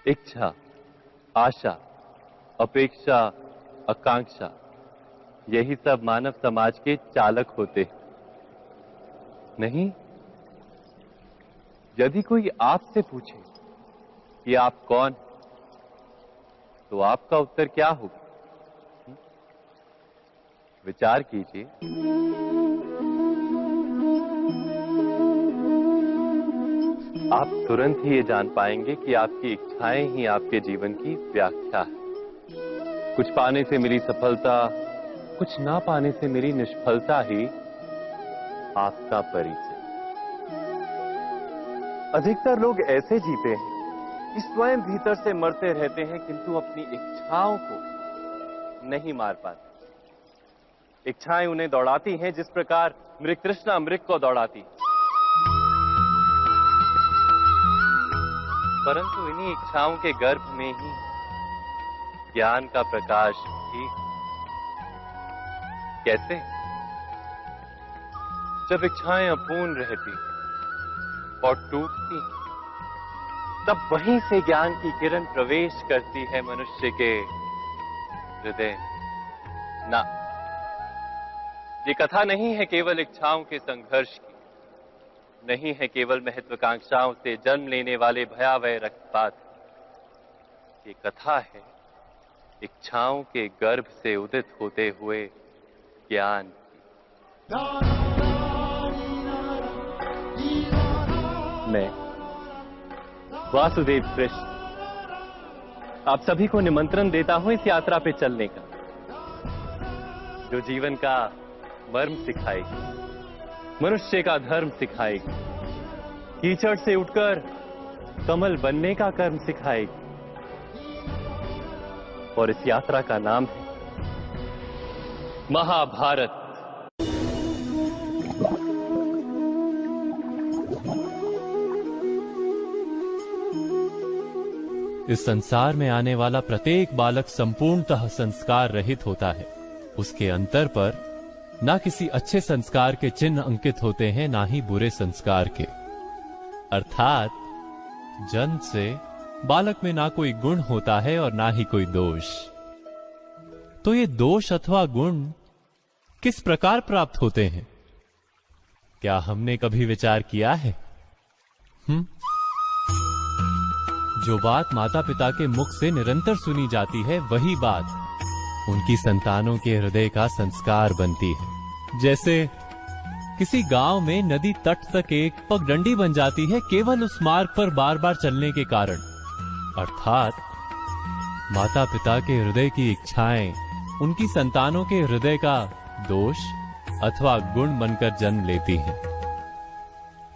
इच्छा, आशा, अपेक्षा, आकांक्षा, यही सब मानव समाज के चालक होते नहीं। यदि कोई आपसे पूछे कि आप कौन, तो आपका उत्तर क्या होगा? विचार कीजिए। आप तुरंत ही ये जान पाएंगे कि आपकी इच्छाएं ही आपके जीवन की व्याख्या है। कुछ पाने से मिली सफलता, कुछ ना पाने से मिली निष्फलता ही आपका परिचय। अधिकतर लोग ऐसे जीते हैं कि स्वयं भीतर से मरते रहते हैं, किंतु अपनी इच्छाओं को नहीं मार पाते। इच्छाएं उन्हें दौड़ाती हैं जिस प्रकार मृग तृष्णा मृग को दौड़ाती है। परंतु इन्हीं इच्छाओं के गर्भ में ही ज्ञान का प्रकाश भी। कैसे? जब इच्छाएं अपूर्ण रहती और टूटती, तब वहीं से ज्ञान की किरण प्रवेश करती है मनुष्य के हृदय। ना, ये कथा नहीं है केवल इच्छाओं के संघर्ष की, नहीं है केवल महत्वाकांक्षाओं से जन्म लेने वाले भयावह रक्तपात। ये कथा है इच्छाओं के गर्भ से उदित होते हुए ज्ञान की। मैं वासुदेव कृष्ण आप सभी को निमंत्रण देता हूं इस यात्रा पे चलने का, जो जीवन का मर्म सिखाएगी, मनुष्य का धर्म सिखाएगी, कीचड़ से उठकर कमल बनने का कर्म सिखाएगी। और इस यात्रा का नाम है महाभारत। इस संसार में आने वाला प्रत्येक बालक संपूर्णतः संस्कार रहित होता है। उसके अंतर पर ना किसी अच्छे संस्कार के चिन्ह अंकित होते हैं, ना ही बुरे संस्कार के। अर्थात जन्म से बालक में ना कोई गुण होता है और ना ही कोई दोष। तो ये दोष अथवा गुण किस प्रकार प्राप्त होते हैं? क्या हमने कभी विचार किया है? जो बात माता पिता के मुख से निरंतर सुनी जाती है, वही बात उनकी संतानों के हृदय का संस्कार बनती है। जैसे किसी गांव में नदी तट तक एक पगडंडी बन जाती है केवल उस मार्ग पर बार बार चलने के कारण। अर्थात माता पिता के हृदय की इच्छाएं उनकी संतानों के हृदय का दोष अथवा गुण बनकर जन्म लेती हैं।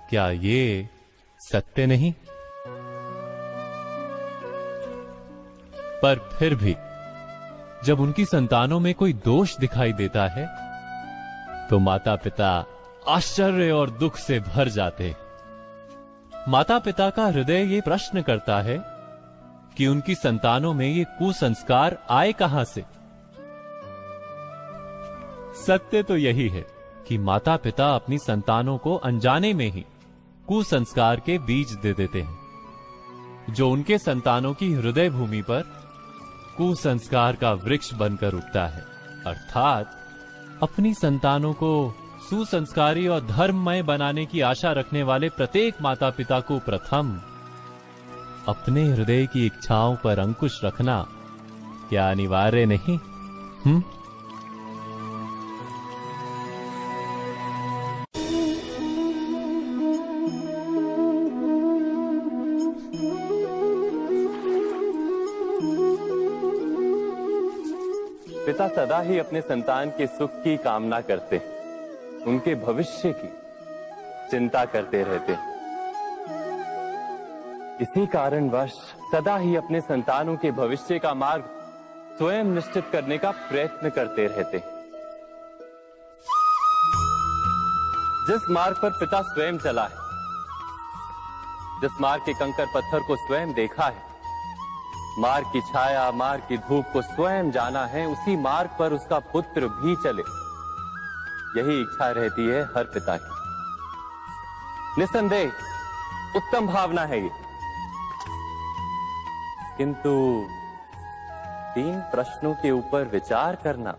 क्या ये सत्य नहीं? पर फिर भी जब उनकी संतानों में कोई दोष दिखाई देता है, तो माता पिता आश्चर्य और दुख से भर जाते हैं। माता पिता का हृदय ये प्रश्न करता है कि उनकी संतानों में ये कुसंस्कार आए कहां से। सत्य तो यही है कि माता पिता अपनी संतानों को अनजाने में ही कुसंस्कार के बीज दे देते हैं, जो उनके संतानों की हृदय भूमि पर कुसंस्कार का वृक्ष बनकर उगता है। अर्थात अपनी संतानों को सुसंस्कारी और धर्ममय बनाने की आशा रखने वाले प्रत्येक माता पिता को प्रथम अपने हृदय की इच्छाओं पर अंकुश रखना क्या अनिवार्य नहीं? पिता सदा ही अपने संतान के सुख की कामना करते हैं, उनके भविष्य की चिंता करते रहते हैं। इसी कारणवश सदा ही अपने संतानों के भविष्य का मार्ग स्वयं निश्चित करने का प्रयत्न करते रहते हैं। जिस मार्ग पर पिता स्वयं चला है, जिस मार्ग के कंकर पत्थर को स्वयं देखा है, मार्ग की छाया, मार्ग की धूप को स्वयं जाना है, उसी मार्ग पर उसका पुत्र भी चले, यही इच्छा रहती है हर पिता की। निस्संदेह उत्तम भावना है ये। किंतु 3 प्रश्नों के ऊपर विचार करना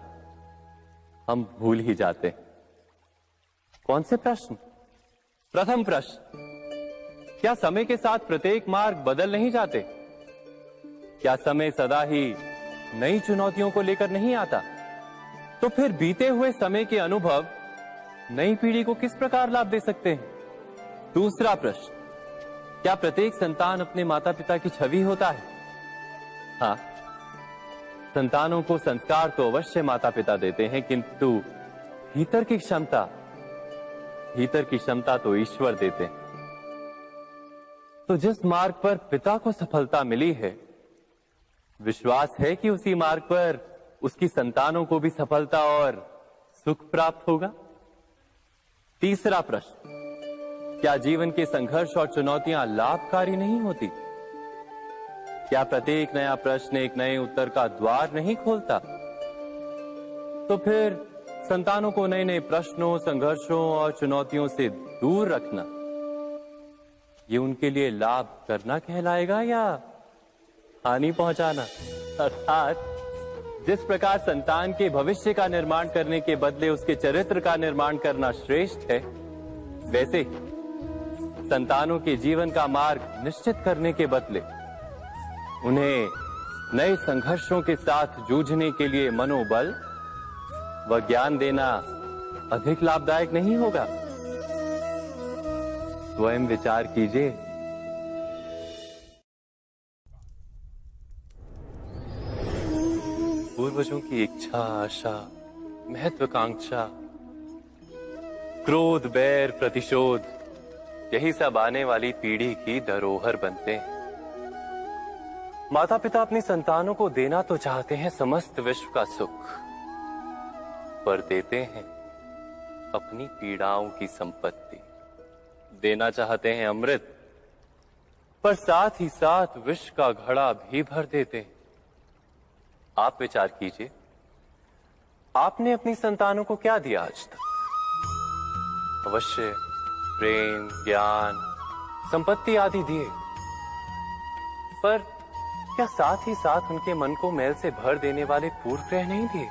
हम भूल ही जाते हैं। कौन से प्रश्न? प्रथम प्रश्न, क्या समय के साथ प्रत्येक मार्ग बदल नहीं जाते? क्या समय सदा ही नई चुनौतियों को लेकर नहीं आता? तो फिर बीते हुए समय के अनुभव नई पीढ़ी को किस प्रकार लाभ दे सकते हैं? दूसरा प्रश्न, क्या प्रत्येक संतान अपने माता पिता की छवि होता है? हाँ, संतानों को संस्कार तो अवश्य माता पिता देते हैं, किंतु भीतर की क्षमता तो ईश्वर देते हैं। तो जिस मार्ग पर पिता को सफलता मिली है, विश्वास है कि उसी मार्ग पर उसकी संतानों को भी सफलता और सुख प्राप्त होगा। तीसरा प्रश्न, क्या जीवन के संघर्ष और चुनौतियां लाभकारी नहीं होती? क्या प्रत्येक नया प्रश्न एक नए उत्तर का द्वार नहीं खोलता? तो फिर संतानों को नए नए प्रश्नों, संघर्षों और चुनौतियों से दूर रखना, ये उनके लिए लाभ करना कहलाएगा या हानि पहुंचाना? अर्थात जिस प्रकार संतान के भविष्य का निर्माण करने के बदले उसके चरित्र का निर्माण करना श्रेष्ठ है, वैसे ही संतानों के जीवन का मार्ग निश्चित करने के बदले उन्हें नए संघर्षों के साथ जूझने के लिए मनोबल व ज्ञान देना अधिक लाभदायक नहीं होगा? स्वयं विचार कीजिए। पूर्वजों की इच्छा, आशा, महत्वाकांक्षा, क्रोध, बैर, प्रतिशोध, यही सब आने वाली पीढ़ी की धरोहर बनते हैं। माता पिता अपनी संतानों को देना तो चाहते हैं समस्त विश्व का सुख, पर देते हैं अपनी पीड़ाओं की संपत्ति। देना चाहते हैं अमृत, पर साथ ही साथ विष का घड़ा भी भर देते हैं। आप विचार कीजिए, आपने अपनी संतानों को क्या दिया आज तक? अवश्य प्रेम, ज्ञान, संपत्ति आदि दिए, पर क्या साथ ही साथ उनके मन को मैल से भर देने वाले पूर्व ग्रह नहीं दिए?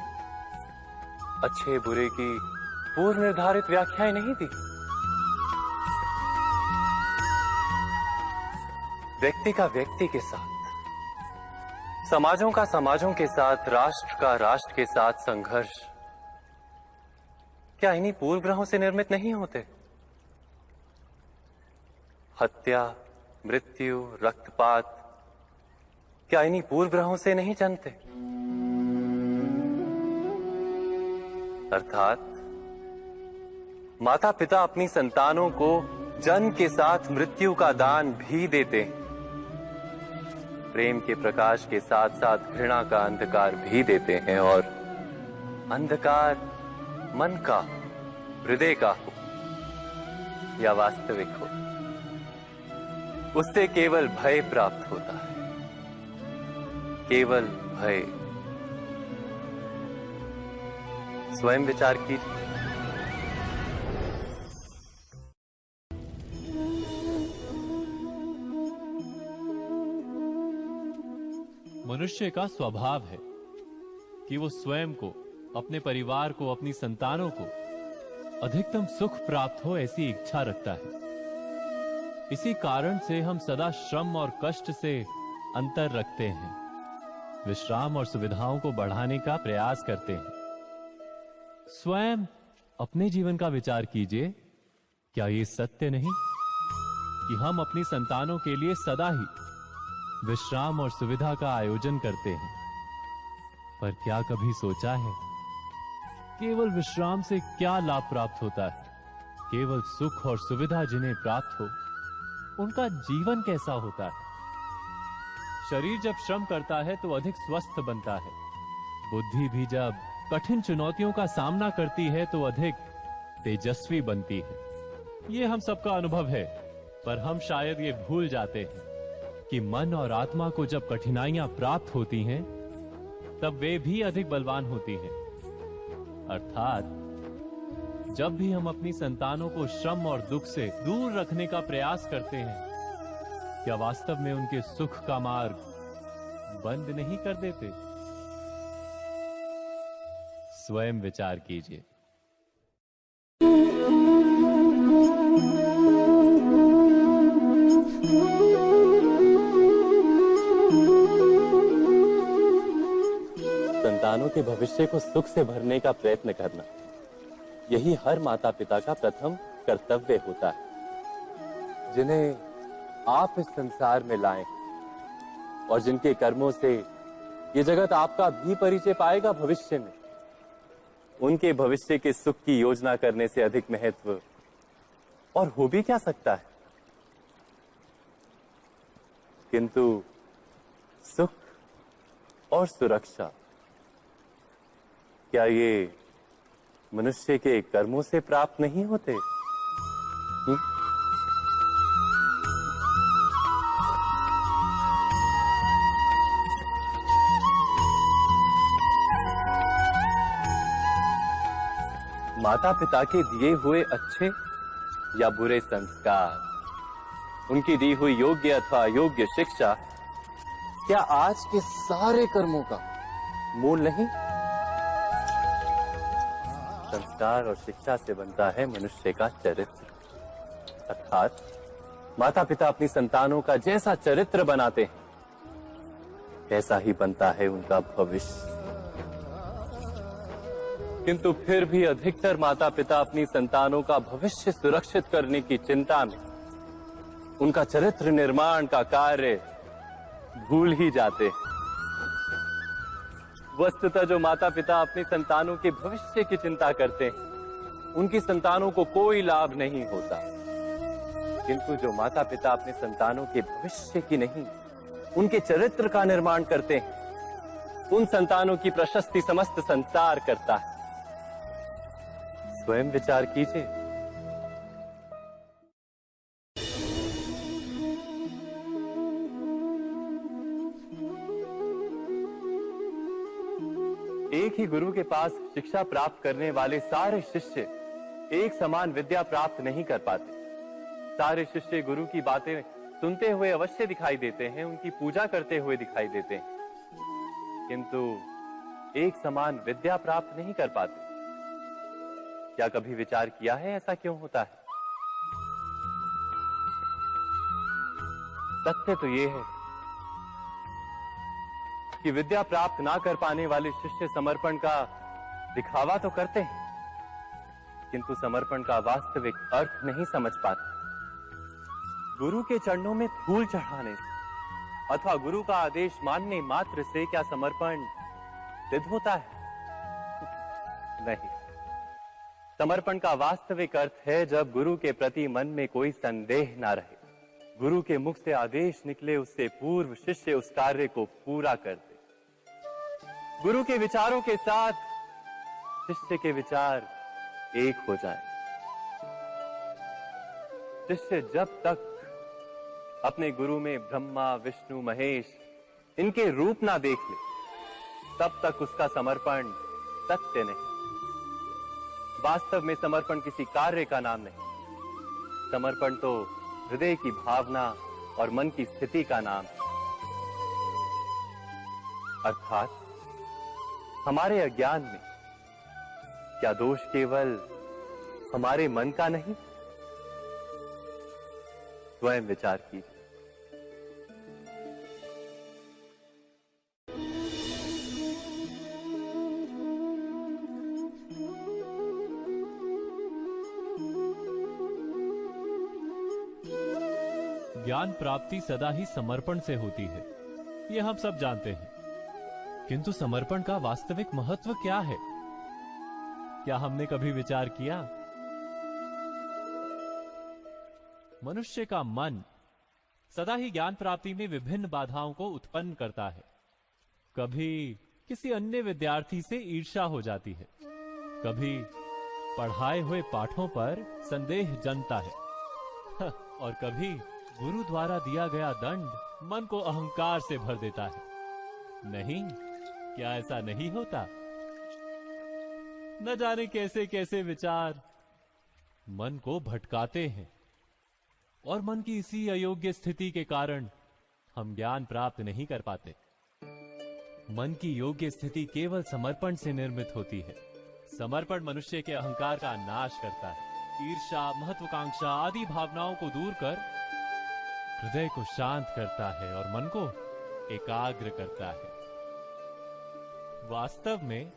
अच्छे बुरे की पूर्व निर्धारित व्याख्याएं नहीं दी? व्यक्ति का व्यक्ति के साथ, समाजों का समाजों के साथ, राष्ट्र का राष्ट्र के साथ संघर्ष क्या इन्हीं पूर्व ग्रहों से निर्मित नहीं होते? हत्या, मृत्यु, रक्तपात क्या इन्हीं पूर्व ग्रहों से नहीं जन्मते? अर्थात माता पिता अपनी संतानों को जन्म के साथ मृत्यु का दान भी देते हैं। प्रेम के प्रकाश के साथ साथ घृणा का अंधकार भी देते हैं, और अंधकार मन का, हृदय का हो या वास्तविक हो, उससे केवल भय प्राप्त होता है, केवल भय। स्वयं विचार कीजिए। मनुष्य का स्वभाव है कि वो स्वयं को, अपने परिवार को, अपनी संतानों को अधिकतम सुख प्राप्त हो ऐसी इच्छा रखता है। इसी कारण से हम सदा श्रम और कष्ट से अंतर रखते हैं, विश्राम और सुविधाओं को बढ़ाने का प्रयास करते हैं। स्वयं अपने जीवन का विचार कीजिए, क्या ये सत्य नहीं कि हम अपनी संतानों के लिए सदा ही विश्राम और सुविधा का आयोजन करते हैं? पर क्या कभी सोचा है केवल विश्राम से क्या लाभ प्राप्त होता है? केवल सुख और सुविधा जिन्हें प्राप्त हो, उनका जीवन कैसा होता है? शरीर जब श्रम करता है तो अधिक स्वस्थ बनता है। बुद्धि भी जब कठिन चुनौतियों का सामना करती है तो अधिक तेजस्वी बनती है। ये हम सबका अनुभव है, पर हम शायद ये भूल जाते हैं कि मन और आत्मा को जब कठिनाइयां प्राप्त होती हैं, तब वे भी अधिक बलवान होती हैं। अर्थात जब भी हम अपनी संतानों को श्रम और दुख से दूर रखने का प्रयास करते हैं, क्या वास्तव में उनके सुख का मार्ग बंद नहीं कर देते। स्वयं विचार कीजिए। संतानों के भविष्य को सुख से भरने का प्रयत्न करना, यही हर माता पिता का प्रथम कर्तव्य होता है, जिन्हें आप इस संसार में लाएं और जिनके कर्मों से ये जगत आपका भी परिचय पाएगा भविष्य में। उनके भविष्य के सुख की योजना करने से अधिक महत्व और हो भी क्या सकता है। किंतु सुख और सुरक्षा, क्या ये मनुष्य के कर्मों से प्राप्त नहीं होते? माता पिता के दिए हुए अच्छे या बुरे संस्कार, उनकी दी हुई योग्य अथवा अयोग्य शिक्षा, क्या आज के सारे कर्मों का मूल नहीं? संस्कार और शिक्षा से बनता है मनुष्य का चरित्र। अर्थात माता पिता अपनी संतानों का जैसा चरित्र बनाते हैं, ऐसा ही बनता है उनका भविष्य। किंतु फिर भी अधिकतर माता पिता अपनी संतानों का भविष्य सुरक्षित करने की चिंता में उनका चरित्र निर्माण का कार्य भूल ही जाते हैं। वस्तुतः जो माता पिता अपनी संतानों के भविष्य की चिंता करते हैं, उनकी संतानों को कोई लाभ नहीं होता। किंतु जो माता पिता अपने संतानों के भविष्य की नहीं, उनके चरित्र का निर्माण करते हैं, उन संतानों की प्रशस्ति समस्त संसार करता है। स्वयं विचार कीजिए। एक ही गुरु के पास शिक्षा प्राप्त करने वाले सारे शिष्य एक समान विद्या प्राप्त नहीं कर पाते। सारे शिष्य गुरु की बातें सुनते हुए अवश्य दिखाई देते हैं, उनकी पूजा करते हुए दिखाई देते हैं, किंतु एक समान विद्या प्राप्त नहीं कर पाते। क्या कभी विचार किया है ऐसा क्यों होता है? सत्य तो यह है कि विद्या प्राप्त ना कर पाने वाले शिष्य समर्पण का दिखावा तो करते हैं, किंतु समर्पण का वास्तविक अर्थ नहीं समझ पाते। गुरु के चरणों में फूल चढ़ाने से अथवा गुरु का आदेश मानने मात्र से क्या समर्पण सिद्ध होता है? नहीं। समर्पण का वास्तविक अर्थ है जब गुरु के प्रति मन में कोई संदेह ना रहे, गुरु के मुख से आदेश निकले उससे पूर्व शिष्य उस कार्य को पूरा कर दे। गुरु के विचारों के साथ शिष्य के विचार एक हो जाए। शिष्य जब तक अपने गुरु में ब्रह्मा विष्णु महेश इनके रूप ना देख ले, तब तक उसका समर्पण सत्य नहीं। वास्तव में समर्पण किसी कार्य का नाम नहीं, समर्पण तो हृदय की भावना और मन की स्थिति का नाम है। अर्थात हमारे अज्ञान में क्या दोष केवल हमारे मन का नहीं? स्वयं विचार कीजिए। ज्ञान प्राप्ति सदा ही समर्पण से होती है, ये हम सब जानते हैं। किंतु समर्पण का वास्तविक महत्व क्या है? क्या हमने कभी विचार किया? मनुष्य का मन सदा ही ज्ञान प्राप्ति में विभिन्न बाधाओं को उत्पन्न करता है। कभी किसी अन्य विद्यार्थी से ईर्ष्या हो जाती है, कभी पढ़ाए हुए पाठों पर संदेह जन्मता है और कभी गुरु द्वारा दिया गया दंड मन को अहंकार से भर देता है। नहीं, क्या ऐसा नहीं होता? न जाने कैसे कैसे विचार मन को भटकाते हैं और मन की इसी अयोग्य स्थिति के कारण हम ज्ञान प्राप्त नहीं कर पाते। मन की योग्य स्थिति केवल समर्पण से निर्मित होती है। समर्पण मनुष्य के अहंकार का नाश करता है, ईर्ष्या, महत्वाकांक्षा आदि भावनाओं को दूर कर हृदय को शांत करता है और मन को एकाग्र करता है। वास्तव में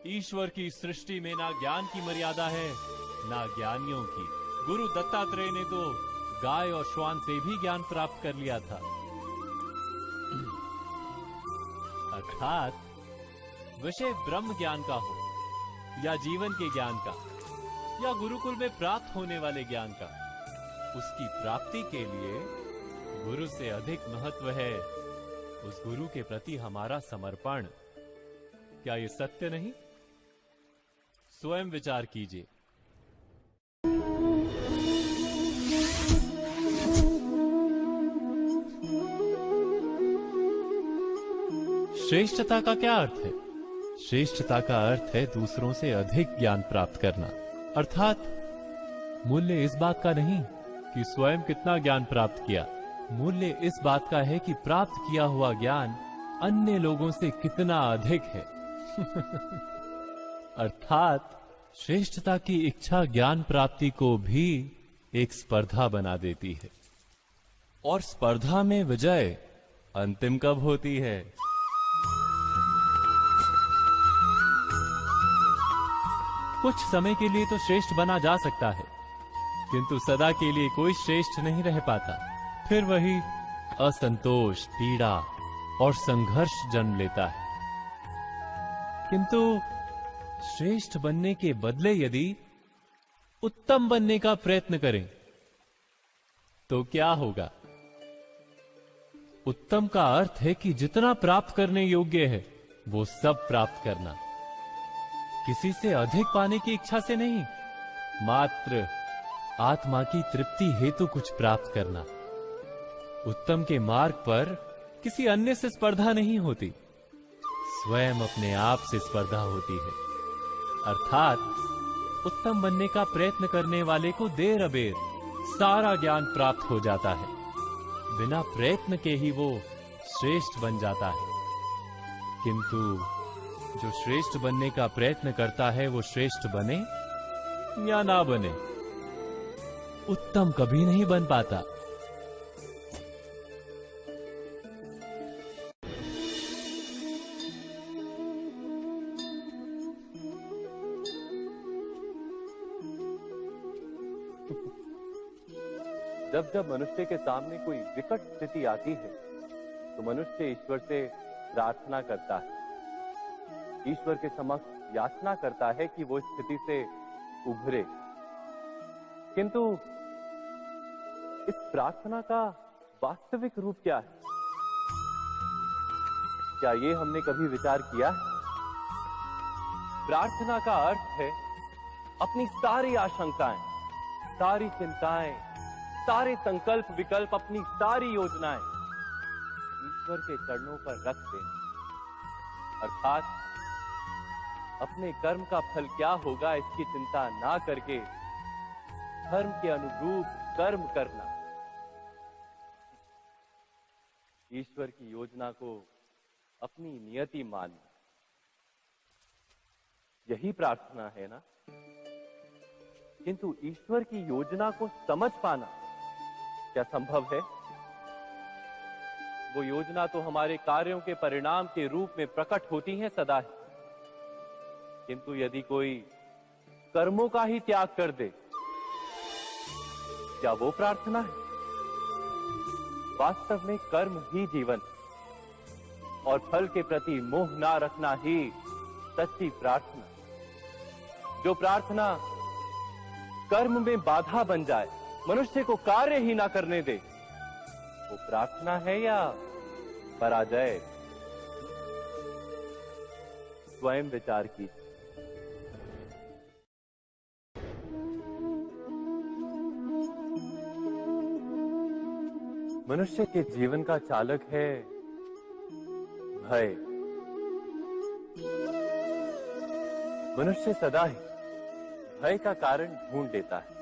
ईश्वर की सृष्टि में ना ज्ञान की मर्यादा है ना ज्ञानियों की। गुरु दत्तात्रेय ने तो गाय और श्वान से भी ज्ञान प्राप्त कर लिया था। अर्थात विषय ब्रह्म ज्ञान का हो या जीवन के ज्ञान का या गुरुकुल में प्राप्त होने वाले ज्ञान का, उसकी प्राप्ति के लिए गुरु से अधिक महत्व है उस गुरु के प्रति हमारा समर्पण। क्या ये सत्य नहीं? स्वयं विचार कीजिए। श्रेष्ठता का क्या अर्थ है? श्रेष्ठता का अर्थ है दूसरों से अधिक ज्ञान प्राप्त करना। अर्थात मूल्य इस बात का नहीं कि स्वयं कितना ज्ञान प्राप्त किया, मूल्य इस बात का है कि प्राप्त किया हुआ ज्ञान अन्य लोगों से कितना अधिक है। अर्थात श्रेष्ठता की इच्छा ज्ञान प्राप्ति को भी एक स्पर्धा बना देती है। और स्पर्धा में विजय अंतिम कब होती है? कुछ समय के लिए तो श्रेष्ठ बना जा सकता है, किंतु सदा के लिए कोई श्रेष्ठ नहीं रह पाता। फिर वही असंतोष, पीड़ा और संघर्ष जन्म लेता है। किंतु श्रेष्ठ बनने के बदले यदि उत्तम बनने का प्रयत्न करें तो क्या होगा? उत्तम का अर्थ है कि जितना प्राप्त करने योग्य है वो सब प्राप्त करना, किसी से अधिक पाने की इच्छा से नहीं, मात्र आत्मा की तृप्ति हेतु कुछ प्राप्त करना। उत्तम के मार्ग पर किसी अन्य से स्पर्धा नहीं होती, स्वयं अपने आप से स्पर्धा होती है। अर्थात उत्तम बनने का प्रयत्न करने वाले को देर अबेर सारा ज्ञान प्राप्त हो जाता है, बिना प्रयत्न के ही वो श्रेष्ठ बन जाता है। किंतु जो श्रेष्ठ बनने का प्रयत्न करता है वो श्रेष्ठ बने या ना बने, उत्तम कभी नहीं बन पाता। जब जब मनुष्य के सामने कोई विकट स्थिति आती है तो मनुष्य ईश्वर से प्रार्थना करता है, ईश्वर के समक्ष याचना करता है कि वो स्थिति से उभरे। किंतु इस प्रार्थना का वास्तविक रूप क्या है? क्या ये हमने कभी विचार किया है? प्रार्थना का अर्थ है अपनी सारी आशंकाएं, सारी चिंताएं, सारे संकल्प विकल्प, अपनी सारी योजनाएं ईश्वर के चरणों पर रख देना। अर्थात अपने कर्म का फल क्या होगा इसकी चिंता ना करके धर्म के अनुरूप कर्म करना, ईश्वर की योजना को अपनी नियति मानना, यही प्रार्थना है ना। किंतु ईश्वर की योजना को समझ पाना क्या संभव है? वो योजना तो हमारे कार्यों के परिणाम के रूप में प्रकट होती है सदा ही, किंतु यदि कोई कर्मों का ही त्याग कर दे, क्या वो प्रार्थना है? वास्तव में कर्म ही जीवन और फल के प्रति मोह ना रखना ही सच्ची प्रार्थना। जो प्रार्थना कर्म में बाधा बन जाए, मनुष्य को कार्य ही ना करने दे, वो प्रार्थना है या पराजय? स्वयं विचार कीजिए। मनुष्य के जीवन का चालक है भय। मनुष्य सदा ही भय का कारण ढूंढ लेता है।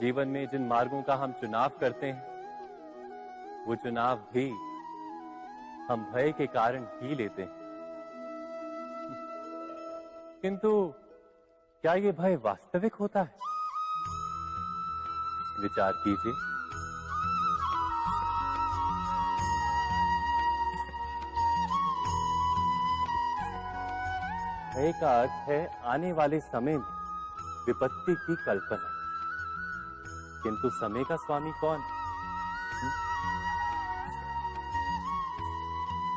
जीवन में जिन मार्गों का हम चुनाव करते हैं वो चुनाव भी हम भय के कारण ही लेते हैं, किंतु क्या ये भय वास्तविक होता है? विचार कीजिए। भय का अर्थ है आने वाले समय में विपत्ति की कल्पना, किंतु समय का स्वामी कौन?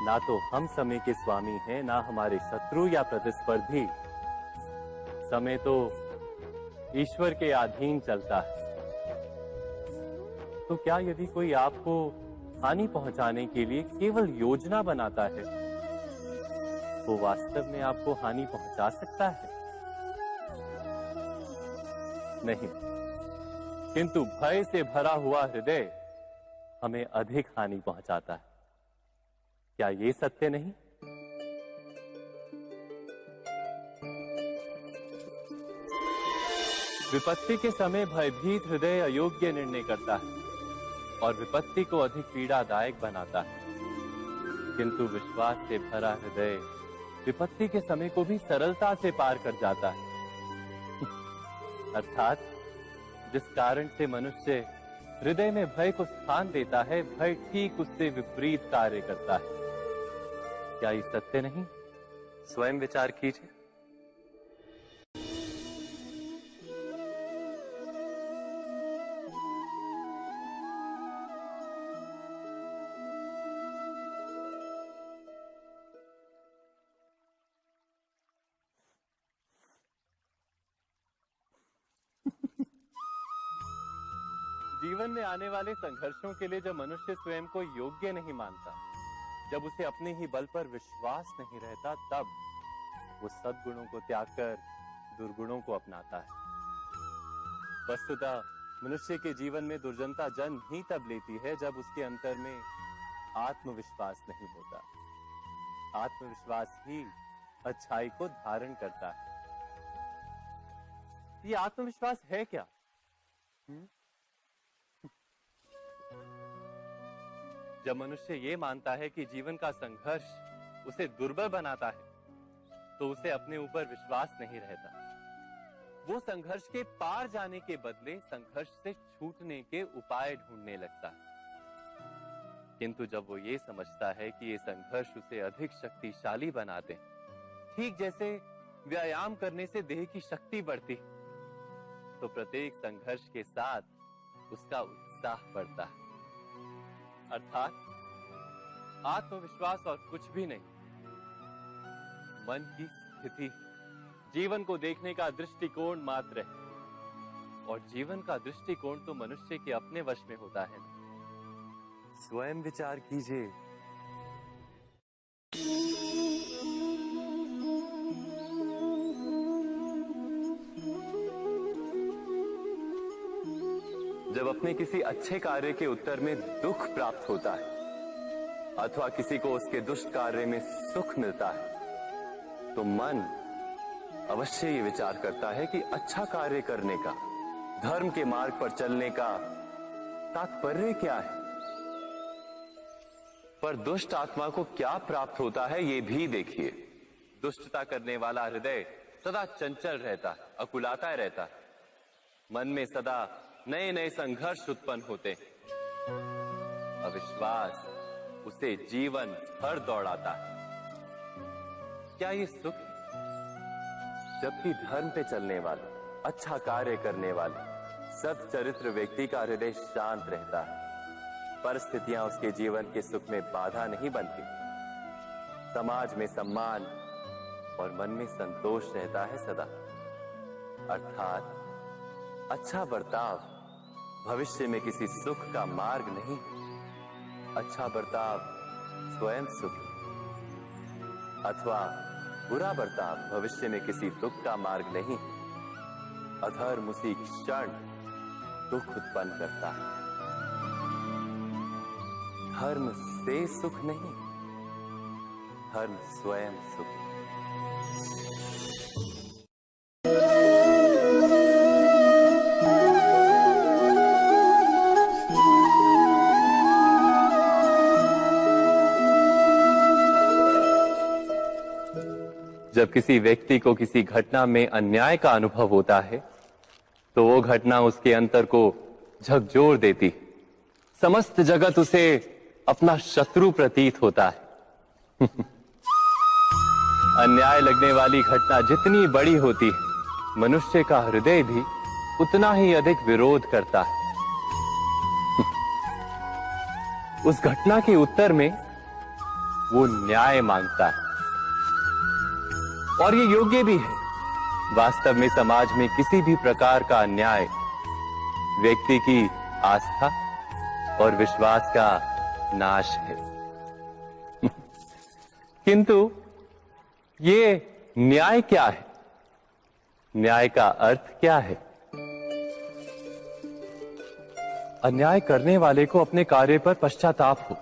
ना तो हम समय के स्वामी हैं, ना हमारे शत्रु या प्रतिस्पर्धी। समय तो ईश्वर के अधीन चलता है। तो क्या यदि कोई आपको हानि पहुंचाने के लिए केवल योजना बनाता है, वो वास्तव में आपको हानि पहुंचा सकता है? नहीं, किंतु भय से भरा हुआ हृदय हमें अधिक हानि पहुंचाता है। क्या ये सत्य नहीं? विपत्ति के समय भयभीत हृदय अयोग्य निर्णय करता है और विपत्ति को अधिक पीड़ादायक बनाता है, किंतु विश्वास से भरा हृदय विपत्ति के समय को भी सरलता से पार कर जाता है। अर्थात जिस कारण से मनुष्य हृदय में भय को स्थान देता है, भय ठीक उससे विपरीत कार्य करता है। क्या ये सत्य नहीं? स्वयं विचार कीजिए। जीवन में आने वाले संघर्षों के लिए जब मनुष्य स्वयं को योग्य नहीं मानता, जब उसे अपने ही बल पर विश्वास नहीं रहता, तब वो सद्गुणों को त्याग कर दुर्गुणों को अपनाता है। वस्तुतः मनुष्य के जीवन में दुर्जनता जन्म ही तब लेती है जब उसके अंतर में आत्मविश्वास नहीं होता। आत्मविश्वास ही अच्छाई को धारण करता है। ये आत्मविश्वास है क्या? जब मनुष्य ये मानता है कि जीवन का संघर्ष उसे दुर्बल बनाता है, तो उसे अपने ऊपर विश्वास नहीं रहता। वो संघर्ष के पार जाने के बदले संघर्ष से छूटने के उपाय ढूंढने लगता है। किंतु जब वो ये समझता है कि ये संघर्ष उसे अधिक शक्तिशाली बनाते हैं, ठीक जैसे व्यायाम करने से देह की शक्ति बढ़ती, तो प्रत्येक संघर्ष के साथ उसका उत्साह बढ़ता है। अर्थात आत्मविश्वास और कुछ भी नहीं, मन की स्थिति, जीवन को देखने का दृष्टिकोण मात्र है। और जीवन का दृष्टिकोण तो मनुष्य के अपने वश में होता है। स्वयं विचार कीजिए। जब अपने किसी अच्छे कार्य के उत्तर में दुख प्राप्त होता है अथवा किसी को उसके दुष्ट कार्य में सुख मिलता है, तो मन अवश्य ये विचार करता है कि अच्छा कार्य करने का, धर्म के मार्ग पर चलने का तात्पर्य क्या है। पर दुष्ट आत्मा को क्या प्राप्त होता है ये भी देखिए। दुष्टता करने वाला हृदय सदा चंचल रहता है, अकुलाता रहता है। मन में सदा नए नए संघर्ष उत्पन्न होते हैं। अविश्वास उसे जीवन भर दौड़ाता है। क्या ये सुख? जबकि धर्म पे चलने वाला, अच्छा कार्य करने वाले, सच्चरित्र व्यक्ति का हृदय शांत रहता है। परिस्थितियां उसके जीवन के सुख में बाधा नहीं बनती। समाज में सम्मान और मन में संतोष रहता है सदा। अर्थात अच्छा बर्ताव भविष्य में किसी सुख का मार्ग नहीं। अच्छा बर्ताव स्वयं सुख, अथवा बुरा बर्ताव भविष्य में किसी दुख का मार्ग नहीं। अधर्म उसी क्षण दुख उत्पन्न करता है। धर्म से सुख नहीं, धर्म स्वयं सुख। जब किसी व्यक्ति को किसी घटना में अन्याय का अनुभव होता है तो वो घटना उसके अंतर को झकझोर देती है। समस्त जगत उसे अपना शत्रु प्रतीत होता है। अन्याय लगने वाली घटना जितनी बड़ी होती है, मनुष्य का हृदय भी उतना ही अधिक विरोध करता है। उस घटना के उत्तर में वो न्याय मांगता है और ये योग्य भी है। वास्तव में समाज में किसी भी प्रकार का अन्याय व्यक्ति की आस्था और विश्वास का नाश है। किंतु ये न्याय क्या है? न्याय का अर्थ क्या है? अन्याय करने वाले को अपने कार्य पर पश्चाताप हो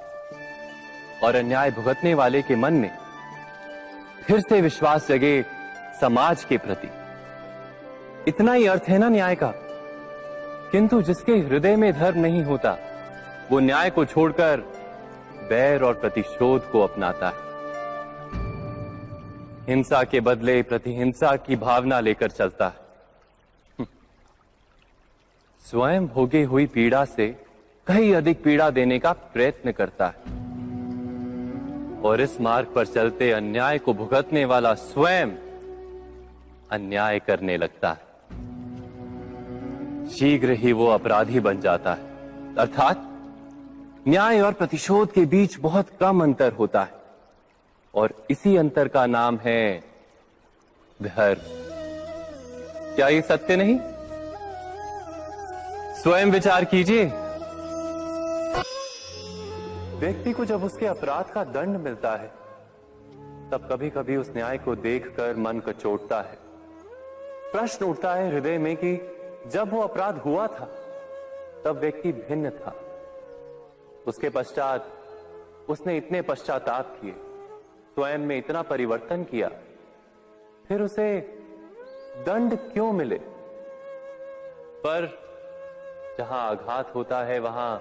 और अन्याय भुगतने वाले के मन में फिर से विश्वास जगे समाज के प्रति। इतना ही अर्थ है ना न्याय का। किंतु जिसके हृदय में धर्म नहीं होता वो न्याय को छोड़कर बैर और प्रतिशोध को अपनाता है। हिंसा के बदले प्रतिहिंसा की भावना लेकर चलता है। स्वयं भोगी हुई पीड़ा से कहीं अधिक पीड़ा देने का प्रयत्न करता है और इस मार्ग पर चलते अन्याय को भुगतने वाला स्वयं अन्याय करने लगता है। शीघ्र ही वो अपराधी बन जाता है। अर्थात न्याय और प्रतिशोध के बीच बहुत कम अंतर होता है और इसी अंतर का नाम है धर्म। क्या ये सत्य नहीं? स्वयं विचार कीजिए। व्यक्ति को जब उसके अपराध का दंड मिलता है तब कभी कभी उस न्याय को देखकर मन कचोटता है। प्रश्न उठता है हृदय में कि जब वो अपराध हुआ था तब व्यक्ति भिन्न था। उसके पश्चात उसने इतने पश्चाताप किए, स्वयं में इतना परिवर्तन किया, फिर उसे दंड क्यों मिले? पर जहां आघात होता है वहां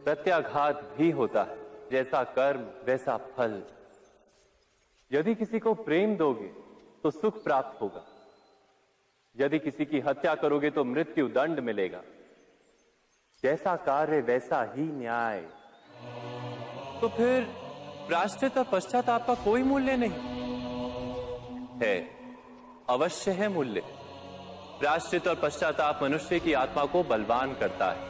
प्रत्याघात भी होता है। जैसा कर्म वैसा फल। यदि किसी को प्रेम दोगे तो सुख प्राप्त होगा, यदि किसी की हत्या करोगे तो मृत्यु दंड मिलेगा। जैसा कार्य वैसा ही न्याय। तो फिर प्रायश्चित और पश्चाताप का कोई मूल्य नहीं है? अवश्य है मूल्य। प्रायश्चित और पश्चाताप मनुष्य की आत्मा को बलवान करता है।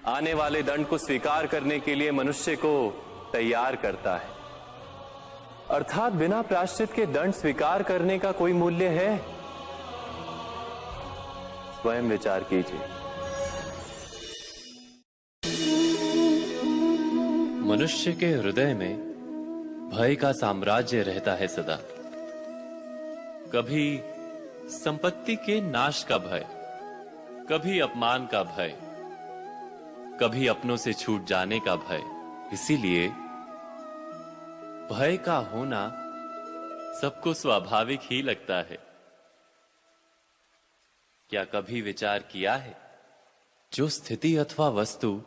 आने वाले दंड को स्वीकार करने के लिए मनुष्य को तैयार करता है। अर्थात बिना प्रायश्चित के दंड स्वीकार करने का कोई मूल्य है? स्वयं विचार कीजिए। मनुष्य के हृदय में भय का साम्राज्य रहता है सदा। कभी संपत्ति के नाश का भय, कभी अपमान का भय, कभी अपनों से छूट जाने का भय। इसीलिए भय का होना सबको स्वाभाविक ही लगता है। क्या कभी विचार किया है, जो स्थिति अथवा वस्तु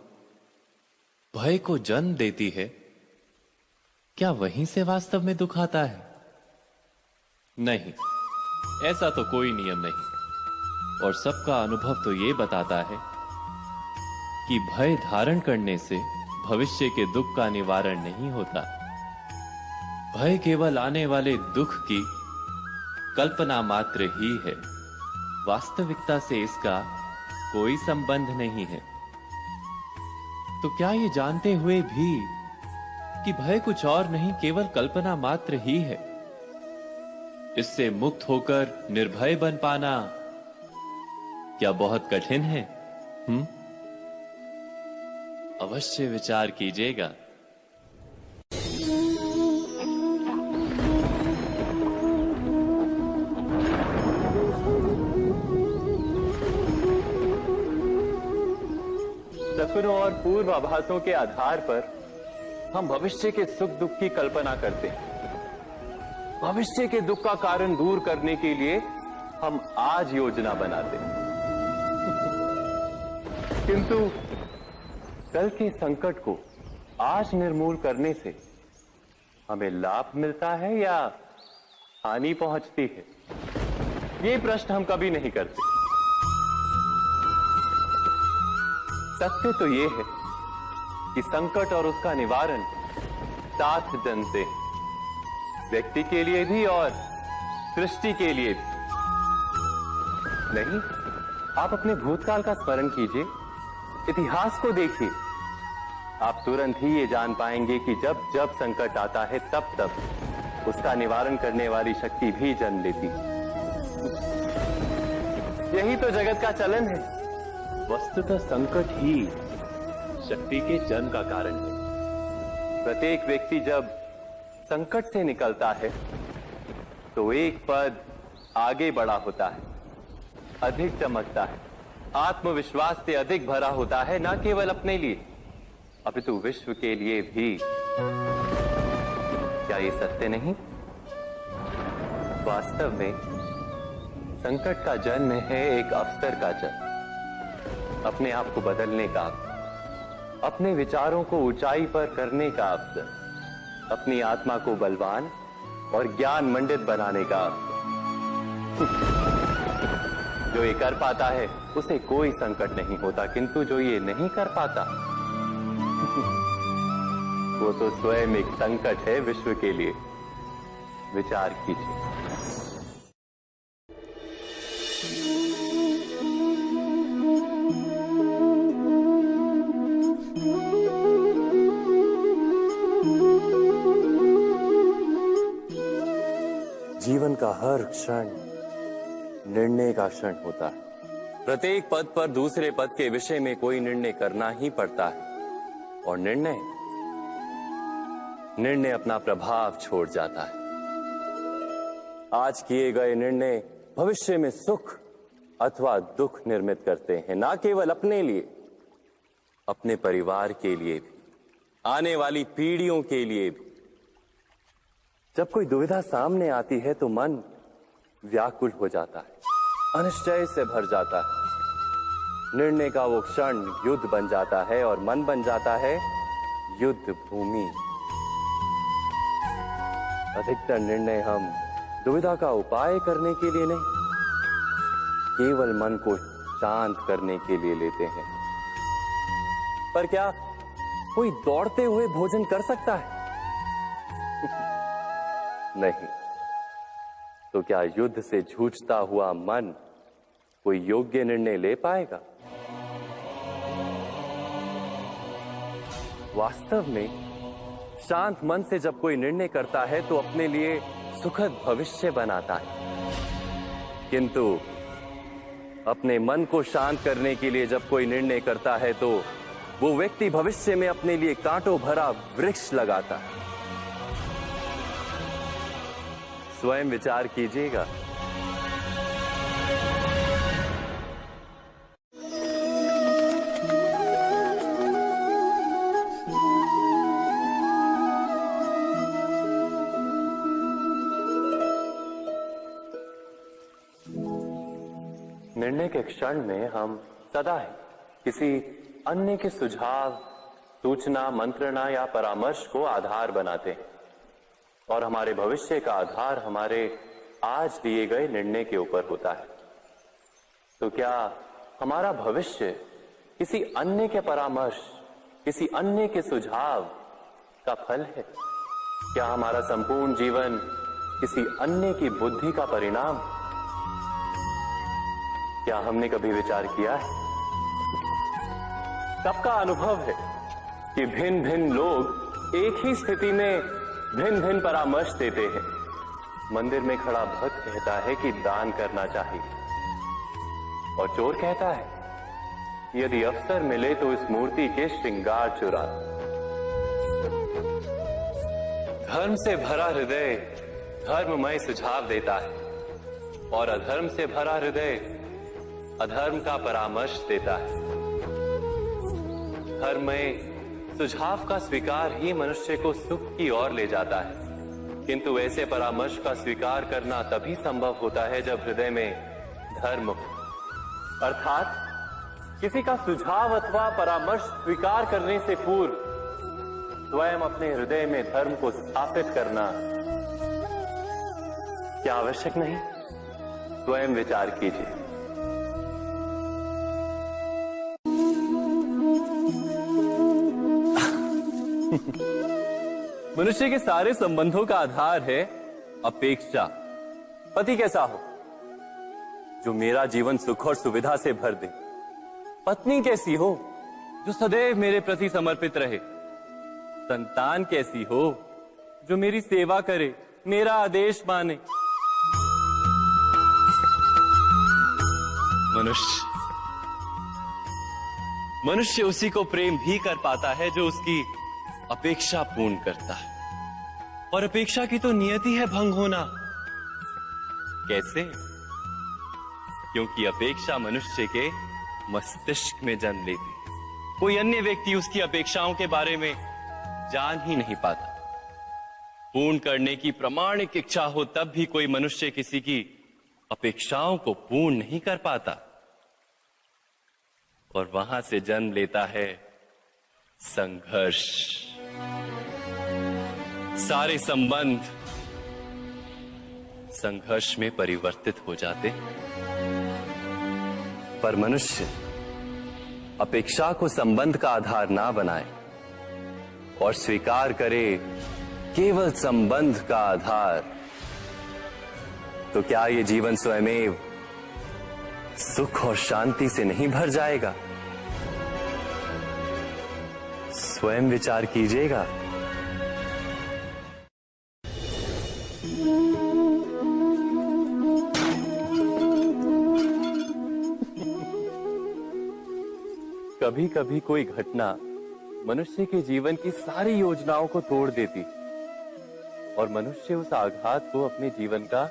भय को जन्म देती है, क्या वहीं से वास्तव में दुख आता है? नहीं, ऐसा तो कोई नियम नहीं। और सबका अनुभव तो ये बताता है कि भय धारण करने से भविष्य के दुख का निवारण नहीं होता। भय केवल आने वाले दुख की कल्पना मात्र ही है। वास्तविकता से इसका कोई संबंध नहीं है। तो क्या ये जानते हुए भी कि भय कुछ और नहीं, केवल कल्पना मात्र ही है, इससे मुक्त होकर निर्भय बन पाना क्या बहुत कठिन है? अवश्य विचार कीजिएगा। सपनों और पूर्वाभासों के आधार पर हम भविष्य के सुख दुख की कल्पना करते हैं। भविष्य के दुख का कारण दूर करने के लिए हम आज योजना बनाते हैं। किंतु कल के संकट को आज निर्मूल करने से हमें लाभ मिलता है या हानि पहुंचती है? ये प्रश्न हम कभी नहीं करते। सत्य तो ये है कि संकट और उसका निवारण साथ जन से, व्यक्ति के लिए भी और सृष्टि के लिए भी। नहीं, आप अपने भूतकाल का स्मरण कीजिए, इतिहास को देखिए। आप तुरंत ही ये जान पाएंगे कि जब जब संकट आता है तब तब उसका निवारण करने वाली शक्ति भी जन्म लेती है। यही तो जगत का चलन है। वस्तुतः संकट ही शक्ति के जन्म का कारण है। प्रत्येक व्यक्ति जब संकट से निकलता है तो एक पद आगे बढ़ा होता है, अधिक चमकता है, आत्मविश्वास से अधिक भरा होता है, न केवल अपने लिए अपितु विश्व के लिए भी। क्या ये सत्य नहीं? वास्तव में संकट का जन्म है एक अवसर का जन्म, अपने आप को बदलने का, अपने विचारों को ऊंचाई पर करने का अवसर, अपनी आत्मा को बलवान और ज्ञान मंडित बनाने का अवसर। जो ये कर पाता है उसे कोई संकट नहीं होता, किंतु जो ये नहीं कर पाता वो तो स्वयं एक संकट है विश्व के लिए। विचार कीजिए। जीवन का हर क्षण निर्णय का क्षण होता है। प्रत्येक पद पर दूसरे पद के विषय में कोई निर्णय करना ही पड़ता है, और निर्णय अपना प्रभाव छोड़ जाता है। आज किए गए निर्णय भविष्य में सुख अथवा दुख निर्मित करते हैं, ना केवल अपने लिए, अपने परिवार के लिए भी, आने वाली पीढ़ियों के लिए भी। जब कोई दुविधा सामने आती है तो मन व्याकुल हो जाता है, अनिश्चय से भर जाता है। निर्णय का वो क्षण युद्ध बन जाता है और मन बन जाता है युद्ध भूमि। अधिकतर निर्णय हम दुविधा का उपाय करने के लिए नहीं, केवल मन को शांत करने के लिए लेते हैं। पर क्या कोई दौड़ते हुए भोजन कर सकता है? नहीं। तो क्या युद्ध से जूझता हुआ मन कोई योग्य निर्णय ले पाएगा? वास्तव में शांत मन से जब कोई निर्णय करता है तो अपने लिए सुखद भविष्य बनाता है, किंतु अपने मन को शांत करने के लिए जब कोई निर्णय करता है तो वो व्यक्ति भविष्य में अपने लिए कांटों भरा वृक्ष लगाता है। स्वयं विचार कीजिएगा। निर्णय के क्षण में हम सदा ही किसी अन्य के सुझाव, सूचना, मंत्रणा या परामर्श को आधार बनाते हैं, और हमारे भविष्य का आधार हमारे आज लिए गए निर्णय के ऊपर होता है। तो क्या हमारा भविष्य किसी अन्य के परामर्श, किसी अन्य के सुझाव का फल है? क्या हमारा संपूर्ण जीवन किसी अन्य की बुद्धि का परिणाम? क्या हमने कभी विचार किया है? सबका अनुभव है कि भिन्न भिन्न लोग एक ही स्थिति में भिन्न भिन्न परामर्श देते हैं। मंदिर में खड़ा भक्त कहता है कि दान करना चाहिए, और चोर कहता है यदि अवसर मिले तो इस मूर्ति के श्रृंगार चुरा। धर्म से भरा हृदय धर्ममय सुझाव देता है, और अधर्म से भरा हृदय अधर्म का परामर्श देता है। धर्ममय सुझाव का स्वीकार ही मनुष्य को सुख की ओर ले जाता है, किंतु ऐसे परामर्श का स्वीकार करना तभी संभव होता है जब हृदय में धर्म हो। अर्थात किसी का सुझाव अथवा परामर्श स्वीकार करने से पूर्व स्वयं अपने हृदय में धर्म को स्थापित करना क्या आवश्यक नहीं? स्वयं विचार कीजिए। मनुष्य के सारे संबंधों का आधार है अपेक्षा। पति कैसा हो? जो मेरा जीवन सुख और सुविधा से भर दे। पत्नी कैसी हो? जो सदैव मेरे प्रति समर्पित रहे। संतान कैसी हो? जो मेरी सेवा करे, मेरा आदेश माने। मनुष्य उसी को प्रेम भी कर पाता है जो उसकी अपेक्षा पूर्ण करता है। और अपेक्षा की तो नियति है भंग होना। कैसे? क्योंकि अपेक्षा मनुष्य के मस्तिष्क में जन्म लेती है। कोई अन्य व्यक्ति उसकी अपेक्षाओं के बारे में जान ही नहीं पाता। पूर्ण करने की प्रामाणिक इच्छा हो तब भी कोई मनुष्य किसी की अपेक्षाओं को पूर्ण नहीं कर पाता। और वहां से जन्म लेता है संघर्ष। सारे संबंध संघर्ष में परिवर्तित हो जाते। पर मनुष्य अपेक्षा को संबंध का आधार ना बनाए और स्वीकार करे केवल संबंध का आधार, तो क्या ये जीवन स्वयमेव सुख और शांति से नहीं भर जाएगा? स्वयं विचार कीजिएगा। कभी कभी कोई घटना मनुष्य के जीवन की सारी योजनाओं को तोड़ देती और मनुष्य उस आघात को अपने जीवन का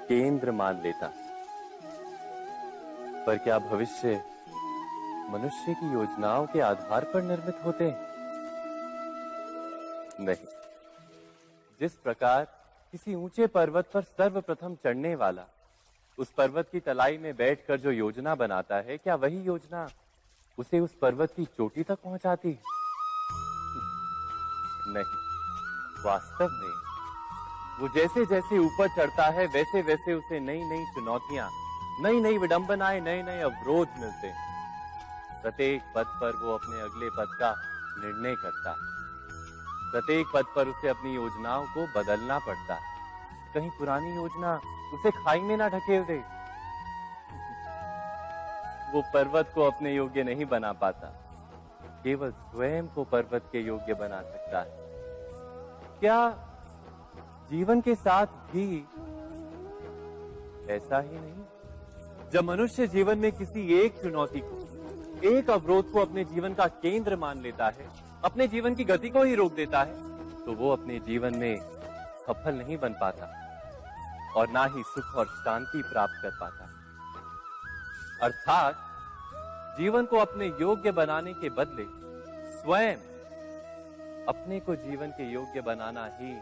केंद्र मान लेता। पर क्या भविष्य मनुष्य की योजनाओं के आधार पर निर्मित होते हैं? नहीं। जिस प्रकार किसी ऊंचे पर्वत पर सर्वप्रथम चढ़ने वाला उस पर्वत की तलाई में बैठकर जो योजना बनाता है, क्या वही योजना उसे उस पर्वत की चोटी तक पहुंचाती है? नहीं। वास्तव में वो जैसे जैसे ऊपर चढ़ता है वैसे वैसे उसे नई नई चुनौतियां, नई नई विडंबनाएं, नए नए अवरोध मिलते हैं। प्रत्येक पद पर वो अपने अगले पद का निर्णय करता है। प्रत्येक पद पर उसे अपनी योजनाओं को बदलना पड़ता है। कहीं पुरानी योजना उसे खाई में ना ढकेल दे। वो पर्वत को अपने योग्य नहीं बना पाता, केवल स्वयं को पर्वत के योग्य बना सकता है। क्या जीवन के साथ भी ऐसा ही नहीं? जब मनुष्य जीवन में किसी एक चुनौती को, एक अवरोध को अपने जीवन का केंद्र मान लेता है, अपने जीवन की गति को ही रोक देता है, तो वो अपने जीवन में सफल नहीं बन पाता और ना ही सुख और शांति प्राप्त कर पाता। अर्थात जीवन को अपने योग्य बनाने के बदले स्वयं अपने को जीवन के योग्य बनाना ही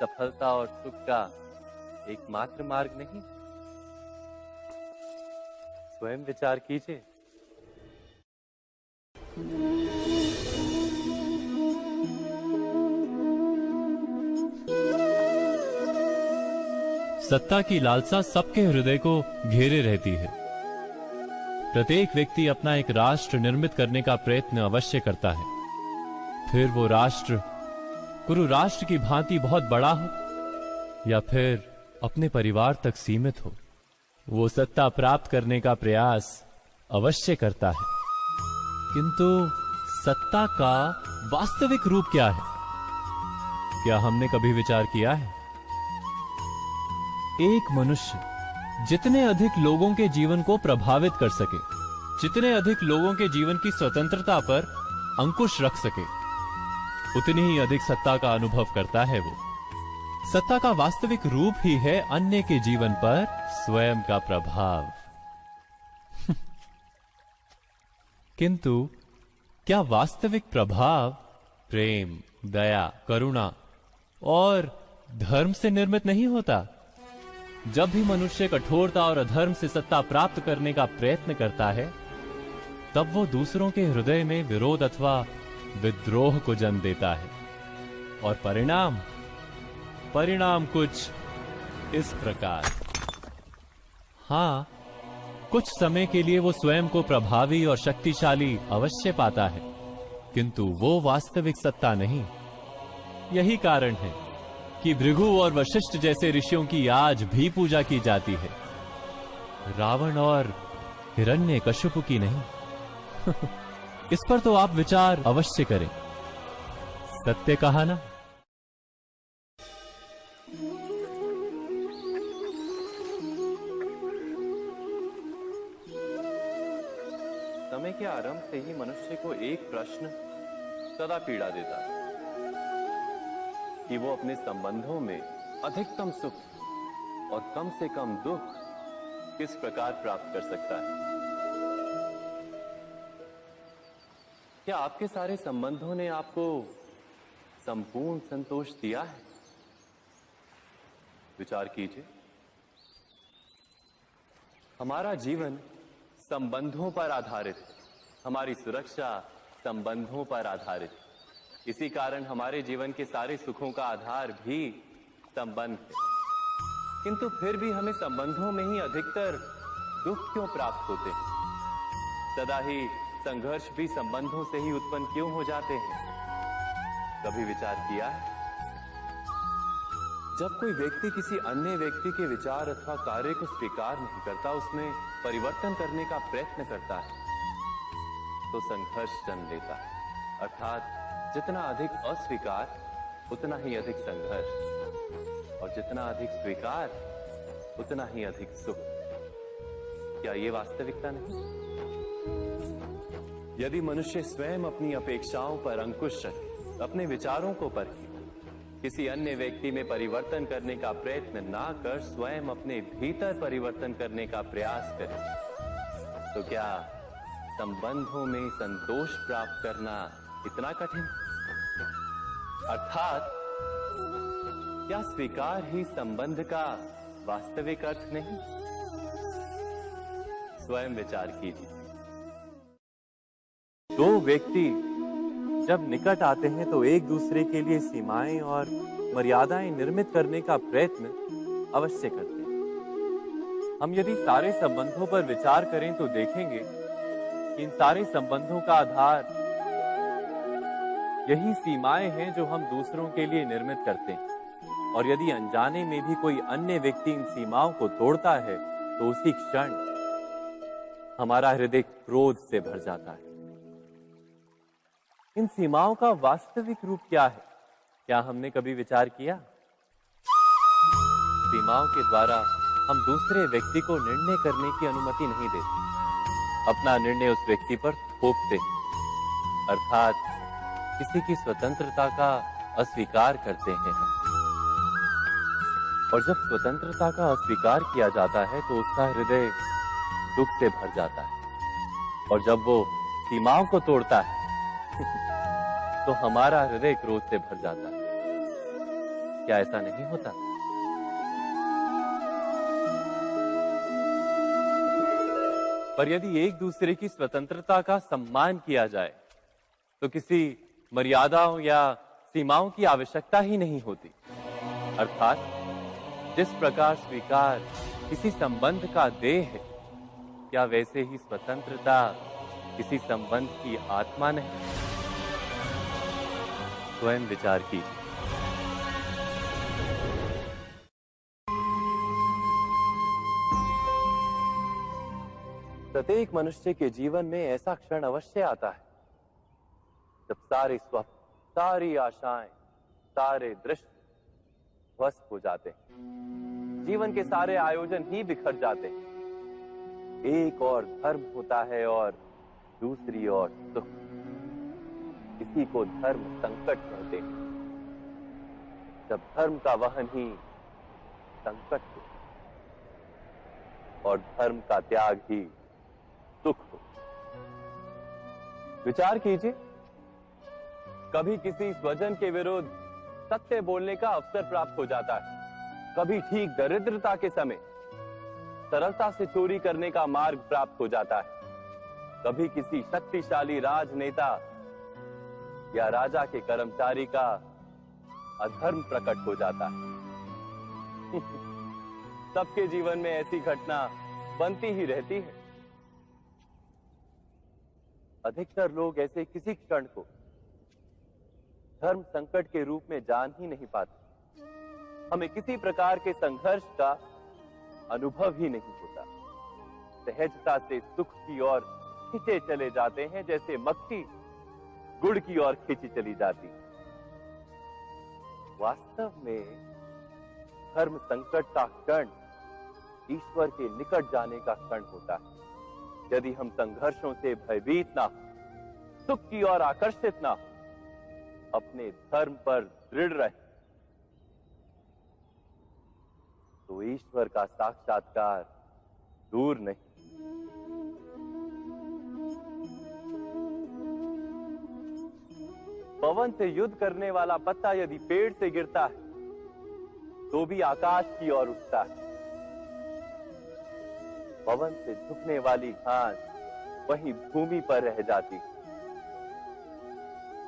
सफलता और सुख का एकमात्र मार्ग नहीं। स्वयं विचार कीजिए। सत्ता की लालसा सबके हृदय को घेरे रहती है। प्रत्येक व्यक्ति अपना एक राष्ट्र निर्मित करने का प्रयत्न अवश्य करता है। फिर वो राष्ट्र कुरु राष्ट्र की भांति बहुत बड़ा हो या फिर अपने परिवार तक सीमित हो, वो सत्ता प्राप्त करने का प्रयास अवश्य करता है। किंतु सत्ता का वास्तविक रूप क्या है? क्या हमने कभी विचार किया है? एक मनुष्य जितने अधिक लोगों के जीवन को प्रभावित कर सके, जितने अधिक लोगों के जीवन की स्वतंत्रता पर अंकुश रख सके, उतनी ही अधिक सत्ता का अनुभव करता है वो। सत्ता का वास्तविक रूप ही है अन्य के जीवन पर स्वयं का प्रभाव। किंतु क्या वास्तविक प्रभाव प्रेम, दया, करुणा और धर्म से निर्मित नहीं होता? जब भी मनुष्य कठोरता और अधर्म से सत्ता प्राप्त करने का प्रयत्न करता है, तब वो दूसरों के हृदय में विरोध अथवा विद्रोह को जन्म देता है। और परिणाम कुछ इस प्रकार। हाँ, कुछ समय के लिए वो स्वयं को प्रभावी और शक्तिशाली अवश्य पाता है, किंतु वो वास्तविक सत्ता नहीं। यही कारण है कि भृगु और वशिष्ठ जैसे ऋषियों की आज भी पूजा की जाती है, रावण और हिरण्यकश्यप की नहीं। इस पर तो आप विचार अवश्य करें। सत्य कहा ना। समय के आरंभ से ही मनुष्य को एक प्रश्न सदा पीड़ा देता है कि वो अपने संबंधों में अधिकतम सुख और कम से कम दुख किस प्रकार प्राप्त कर सकता है। क्या आपके सारे संबंधों ने आपको संपूर्ण संतोष दिया है? विचार कीजिए। हमारा जीवन संबंधों पर आधारित है, हमारी सुरक्षा संबंधों पर आधारित है। इसी कारण हमारे जीवन के सारे सुखों का आधार भी संबंध है। किंतु फिर भी हमें संबंधों में ही अधिकतर दुख क्यों प्राप्त होते हैं? सदा ही संघर्ष भी संबंधों से ही उत्पन्न क्यों हो जाते हैं? कभी विचार किया है? जब कोई व्यक्ति किसी अन्य व्यक्ति के विचार अथवा कार्य को स्वीकार नहीं करता, उसमें परिवर्तन करने का प्रयत्न करता है, तो संघर्ष जन्म लेता है। अर्थात जितना अधिक अस्वीकार उतना ही अधिक संघर्ष, और जितना अधिक स्वीकार उतना ही अधिक सुख। क्या ये वास्तविकता नहीं? यदि मनुष्य स्वयं अपनी अपेक्षाओं पर अंकुश रखे, अपने विचारों को परखे, किसी अन्य व्यक्ति में परिवर्तन करने का प्रयत्न ना कर स्वयं अपने भीतर परिवर्तन करने का प्रयास करे, तो क्या संबंधों में संतोष प्राप्त करना इतना कठिन? अर्थात क्या स्वीकार ही संबंध का वास्तविक अर्थ नहीं? स्वयं विचार कीजिए। दो व्यक्ति जब निकट आते हैं तो एक दूसरे के लिए सीमाएं और मर्यादाएं निर्मित करने का प्रयत्न अवश्य करते हैं। हम यदि सारे संबंधों पर विचार करें तो देखेंगे कि इन सारे संबंधों का आधार यही सीमाएं हैं जो हम दूसरों के लिए निर्मित करते हैं। और यदि अनजाने में भी कोई अन्य व्यक्ति इन सीमाओं को तोड़ता है तो उसी क्षण हमारा हृदय क्रोध से भर जाता है। इन सीमाओं का वास्तविक रूप क्या है? क्या हमने कभी विचार किया? सीमाओं के द्वारा हम दूसरे व्यक्ति को निर्णय करने की अनुमति नहीं देते, अपना निर्णय उस व्यक्ति पर थोपते, अर्थात किसी की स्वतंत्रता का अस्वीकार करते हैं हम। और जब स्वतंत्रता का अस्वीकार किया जाता है तो उसका हृदय दुख से भर जाता है, और जब वो सीमाओं को तोड़ता है तो हमारा हृदय क्रोध से भर जाता है। क्या ऐसा नहीं होता? पर यदि एक दूसरे की स्वतंत्रता का सम्मान किया जाए तो किसी मर्यादाओं या सीमाओं की आवश्यकता ही नहीं होती। अर्थात जिस प्रकार स्वीकार किसी संबंध का देह है, क्या वैसे ही स्वतंत्रता किसी संबंध की आत्मा नहीं? स्वयं विचार कीजिए। प्रत्येक मनुष्य के जीवन में ऐसा क्षण अवश्य आता है जब सारे स्वप्न, सारी आशाएं, सारे दृश्य ध्वस्त हो जाते हैं। जीवन के सारे आयोजन ही बिखर जाते हैं। एक और धर्म होता है और दूसरी ओर सुख। इसी को धर्म संकट कहते हैं। जब धर्म का वहन ही संकट हो और धर्म का त्याग ही सुख हो। विचार कीजिए, कभी किसी स्वजन के विरुद्ध सत्य बोलने का अवसर प्राप्त हो जाता है, कभी ठीक दरिद्रता के समय सरलता से चोरी करने का मार्ग प्राप्त हो जाता है, कभी किसी शक्तिशाली राजनेता या राजा के कर्मचारी का अधर्म प्रकट हो जाता है। सबके जीवन में ऐसी घटना बनती ही रहती है। अधिकतर लोग ऐसे किसी क्षण को धर्म संकट के रूप में जान ही नहीं पाते। हमें किसी प्रकार के संघर्ष का अनुभव ही नहीं होता। सहजता से सुख की ओर खींचे चले जाते हैं, जैसे मक्खी गुड़ की ओर खींची चली जाती। वास्तव में धर्म संकट का क्षण ईश्वर के निकट जाने का क्षण होता है। यदि हम संघर्षों से भयभीत ना हो, सुख की ओर आकर्षित ना हो, अपने धर्म पर दृढ़ रहे, तो ईश्वर का साक्षात्कार दूर नहीं। पवन से युद्ध करने वाला पत्ता यदि पेड़ से गिरता है तो भी आकाश की ओर उठता है। पवन से झुकने वाली घास वहीं भूमि पर रह जाती है।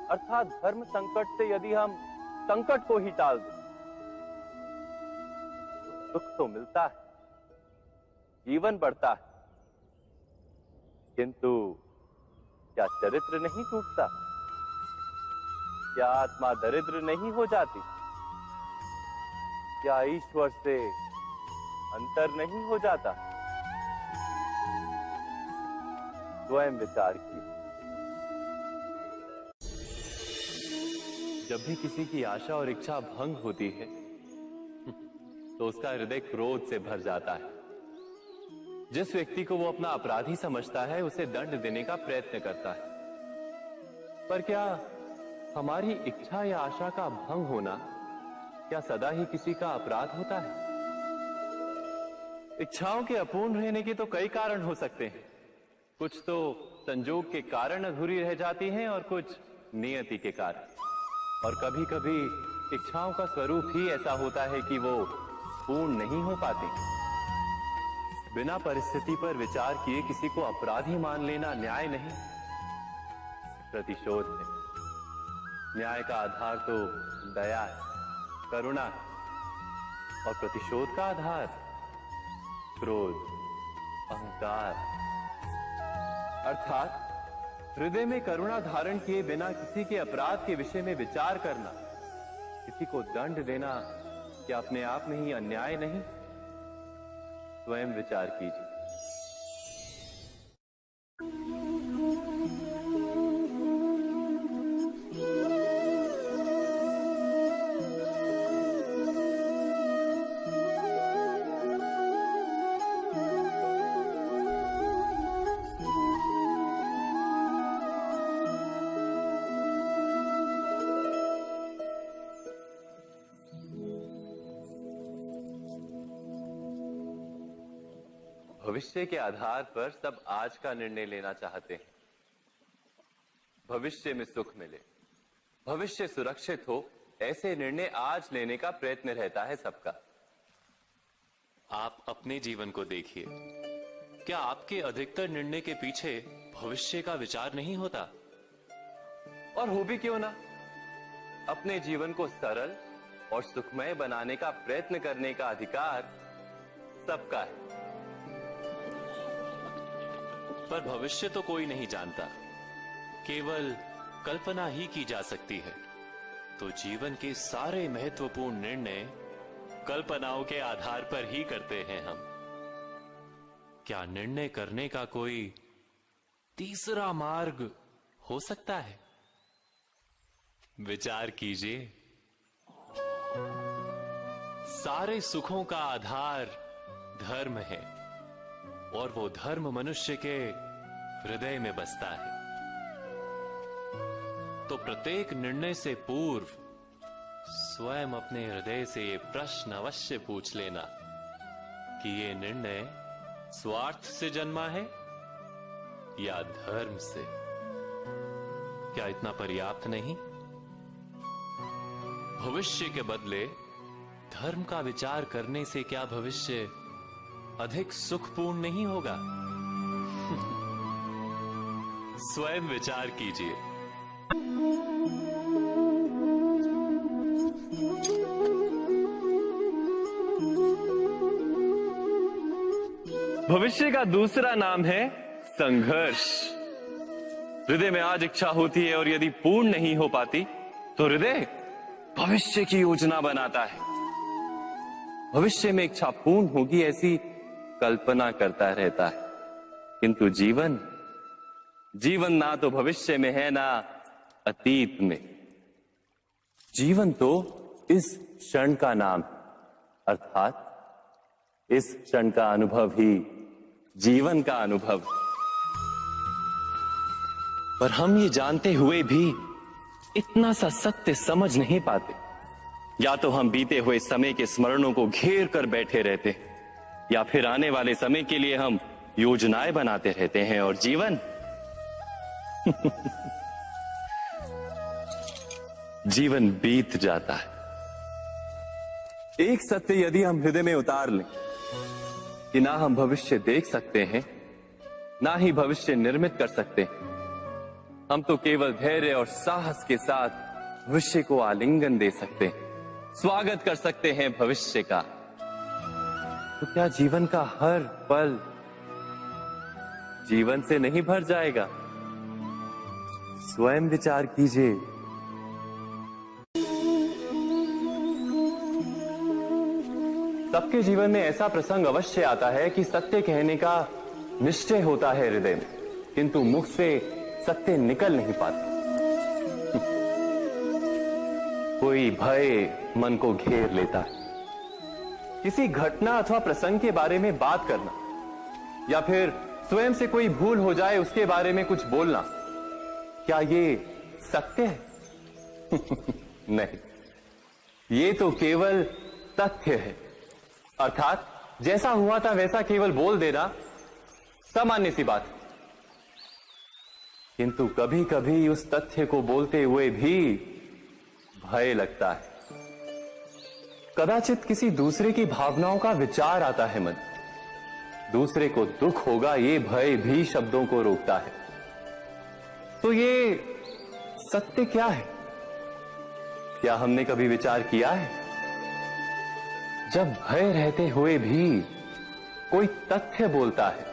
अर्थात धर्म संकट से यदि हम संकट को ही टाल दें तो सुख तो मिलता है, जीवन बढ़ता है, किंतु क्या चरित्र नहीं टूटता? क्या आत्मा दरिद्र नहीं हो जाती? क्या ईश्वर से अंतर नहीं हो जाता? स्वयं विचार कीजिए। जब भी किसी की आशा और इच्छा भंग होती है तो उसका हृदय क्रोध से भर जाता है। जिस व्यक्ति को वो अपना अपराधी समझता है उसे दंड देने का प्रयत्न करता है। पर क्या हमारी इच्छा या आशा का भंग होना क्या सदा ही किसी का अपराध होता है? इच्छाओं के अपूर्ण रहने के तो कई कारण हो सकते हैं। कुछ तो संजोग के कारण अधूरी रह जाती हैं और कुछ नियति के कारण। और कभी कभी इच्छाओं का स्वरूप ही ऐसा होता है कि वो पूर्ण नहीं हो पाती। बिना परिस्थिति पर विचार किए किसी को अपराधी मान लेना न्याय नहीं, प्रतिशोध है। न्याय का आधार तो दया है, करुणा है, और प्रतिशोध का आधार क्रोध, अहंकार। अर्थात हृदय में करुणा धारण किए बिना किसी के अपराध के विषय में विचार करना, किसी को दंड देना, क्या अपने आप में ही अन्याय नहीं? स्वयं विचार कीजिए। भविष्य के आधार पर सब आज का निर्णय लेना चाहते हैं। भविष्य में सुख मिले, भविष्य सुरक्षित हो, ऐसे निर्णय आज लेने का प्रयत्न रहता है सबका। आप अपने जीवन को देखिए, क्या आपके अधिकतर निर्णय के पीछे भविष्य का विचार नहीं होता? और हो भी क्यों ना, अपने जीवन को सरल और सुखमय बनाने का प्रयत्न करने का अधिकार सबका है। पर भविष्य तो कोई नहीं जानता, केवल कल्पना ही की जा सकती है। तो जीवन के सारे महत्वपूर्ण निर्णय कल्पनाओं के आधार पर ही करते हैं हम। क्या निर्णय करने का कोई तीसरा मार्ग हो सकता है? विचार कीजिए। सारे सुखों का आधार धर्म है और वो धर्म मनुष्य के हृदय में बसता है। तो प्रत्येक निर्णय से पूर्व स्वयं अपने हृदय से ये प्रश्न अवश्य पूछ लेना कि ये निर्णय स्वार्थ से जन्मा है या धर्म से। क्या इतना पर्याप्त नहीं? भविष्य के बदले धर्म का विचार करने से क्या भविष्य अधिक सुखपूर्ण नहीं होगा? स्वयं विचार कीजिए। भविष्य का दूसरा नाम है संघर्ष। हृदय में आज इच्छा होती है और यदि पूर्ण नहीं हो पाती तो हृदय भविष्य की योजना बनाता है। भविष्य में इच्छा पूर्ण होगी ऐसी कल्पना करता रहता है, किंतु जीवन ना तो भविष्य में है ना अतीत में। जीवन तो इस क्षण का नाम, अर्थात इस क्षण का अनुभव ही जीवन का अनुभव। पर हम ये जानते हुए भी इतना सा सत्य समझ नहीं पाते। या तो हम बीते हुए समय के स्मरणों को घेर कर बैठे रहते हैं, या फिर आने वाले समय के लिए हम योजनाएं बनाते रहते हैं। और जीवन जीवन बीत जाता है। एक सत्य यदि हम हृदय में उतार लें कि ना हम भविष्य देख सकते हैं, ना ही भविष्य निर्मित कर सकते हैं, हम तो केवल धैर्य और साहस के साथ भविष्य को आलिंगन दे सकते हैं, स्वागत कर सकते हैं भविष्य का। तो क्या जीवन का हर पल जीवन से नहीं भर जाएगा? स्वयं विचार कीजिए। सबके जीवन में ऐसा प्रसंग अवश्य आता है कि सत्य कहने का निश्चय होता है हृदय में, किंतु मुख से सत्य निकल नहीं पाता। कोई भय मन को घेर लेता है। किसी घटना अथवा प्रसंग के बारे में बात करना, या फिर स्वयं से कोई भूल हो जाए उसके बारे में कुछ बोलना, क्या ये सत्य है? नहीं, ये तो केवल तथ्य है। अर्थात जैसा हुआ था वैसा केवल बोल देना सामान्य सी बात है। किंतु कभी कभी उस तथ्य को बोलते हुए भी भय लगता है। कदाचित किसी दूसरे की भावनाओं का विचार आता है मन, दूसरे को दुख होगा ये भय भी शब्दों को रोकता है। तो ये सत्य क्या है? क्या हमने कभी विचार किया है? जब भय रहते हुए भी कोई तथ्य बोलता है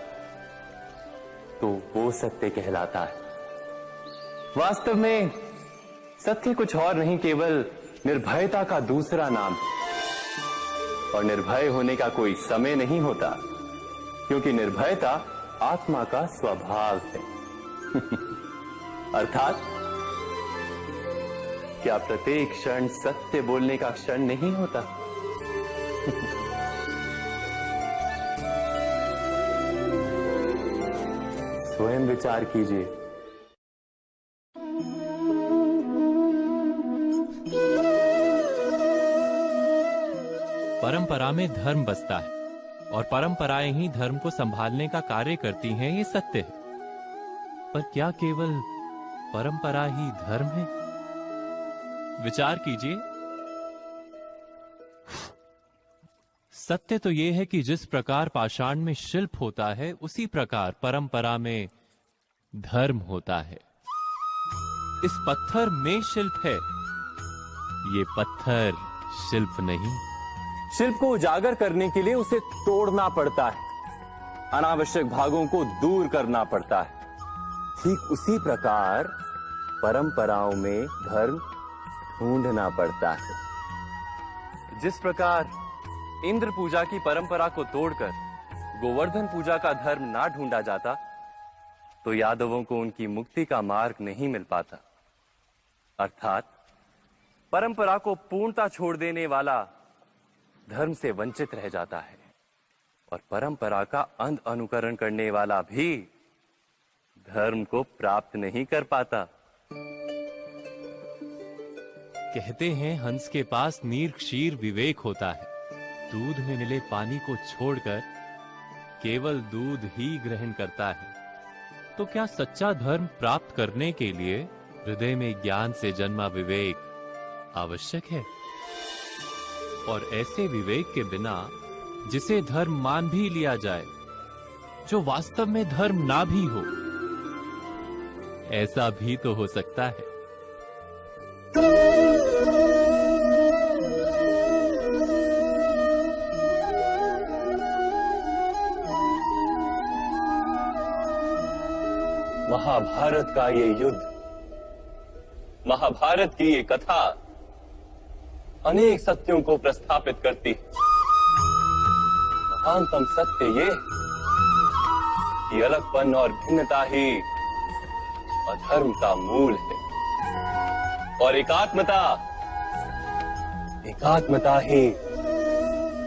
तो वो सत्य कहलाता है। वास्तव में सत्य कुछ और नहीं, केवल निर्भयता का दूसरा नाम है। और निर्भय होने का कोई समय नहीं होता, क्योंकि निर्भयता आत्मा का स्वभाव है। अर्थात क्या प्रत्येक क्षण सत्य बोलने का क्षण नहीं होता? स्वयं विचार कीजिए। परंपरा में धर्म बसता है और परंपराएं ही धर्म को संभालने का कार्य करती हैं, ये सत्य है। पर क्या केवल परंपरा ही धर्म है? विचार कीजिए। सत्य तो यह है कि जिस प्रकार पाषाण में शिल्प होता है, उसी प्रकार परंपरा में धर्म होता है। इस पत्थर में शिल्प है, ये पत्थर शिल्प नहीं। शिल्प को उजागर करने के लिए उसे तोड़ना पड़ता है, अनावश्यक भागों को दूर करना पड़ता है। ठीक उसी प्रकार परंपराओं में धर्म ढूंढना पड़ता है। जिस प्रकार इंद्र पूजा की परंपरा को तोड़कर गोवर्धन पूजा का धर्म ना ढूंढा जाता, तो यादवों को उनकी मुक्ति का मार्ग नहीं मिल पाता। अर्थात परंपरा को पूर्णता छोड़ देने वाला धर्म से वंचित रह जाता है, और परंपरा का अंध अनुकरण करने वाला भी धर्म को प्राप्त नहीं कर पाता। कहते हैं हंस के पास नीर क्षीर विवेक होता है। दूध में मिले पानी को छोड़कर केवल दूध ही ग्रहण करता है। तो क्या सच्चा धर्म प्राप्त करने के लिए हृदय में ज्ञान से जन्मा विवेक आवश्यक है? और ऐसे विवेक के बिना जिसे धर्म मान भी लिया जाए, जो वास्तव में धर्म ना भी हो, ऐसा भी तो हो सकता है। महाभारत का ये युद्ध, महाभारत की ये कथा अनेक सत्यों को प्रस्थापित करती है। महानतम सत्य ये कि अलगपन और भिन्नता ही अधर्म का मूल है और एकात्मता ही